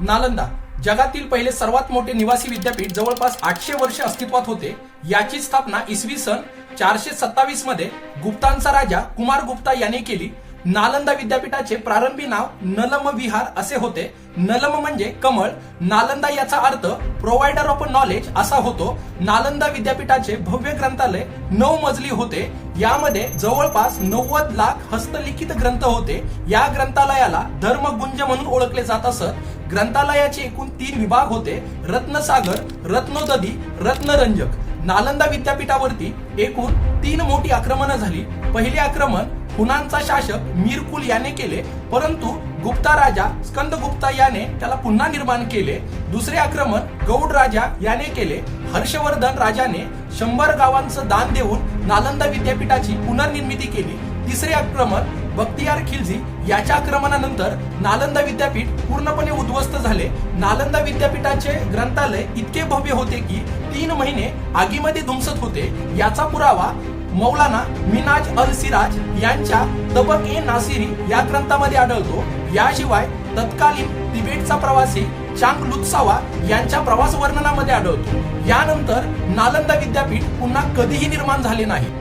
नालंदा जगातील पहिले सर्वात मोठे निवासी विद्यापीठ जवळपास 800 वर्ष अस्तित्वात होते। याची स्थापना इसवी सन 427 मध्ये गुप्तांचा राजा कुमार गुप्ता याने केली। नालंदा विद्यापीठाचे प्रारंभी नाव नलम विहार असे होते। नलम म्हणजे कमळ, नालंदा याचा अर्थ प्रोव्हायडर ऑफ नॉलेज असा होतो। नालंदा विद्यापीठाचे भव्य ग्रंथालय 9 मजली होते। यामध्ये जवळपास 90 लाख हस्तलिखित ग्रंथ होते। या ग्रंथालयाला धर्मगुंज म्हणून ओळखले जात असत। ग्रंथालयाचे एकूण 3 विभाग होते, रत्नसागर, रत्नोदधी, रत्नरंजक। नालंदा विद्यापीठावरती एकूण 3 मोठी आक्रमणं झाली। पहिले आक्रमण हुनांचा शासक मीरकुल याने केले, परंतु गुप्ता राजा स्कंदगुप्ता याने त्याला पुन्हा निर्माण केले। दुसरे आक्रमण गौड राजा याने केले। हर्षवर्धन राजाने 100 गावांचं दान देऊन नालंदा विद्यापीठाची पुनर्निर्मिती केली। तिसरे आक्रमण बख्तियार खिलजी याच्या आक्रमणानंतर नालंदा विद्यापीठ पूर्णपणे उद्ध्वस्त झाले। नालंदा विद्यापीठाचे ग्रंथालय इतके भव्य होते की 3 महिने आगीमध्ये धुमसत होते। याचा पुरावा मौलाना मिनाज अल सिराज यांच्या तबक ए नासिरी या ग्रंथामध्ये आढळतो। याशिवाय तत्कालीन तिबेटचा प्रवासी चांग लुत्सावा यांच्या प्रवास वर्णनामध्ये आढळतो। यानंतर नालंदा विद्यापीठ पुन्हा कधीही निर्माण झाले नाही।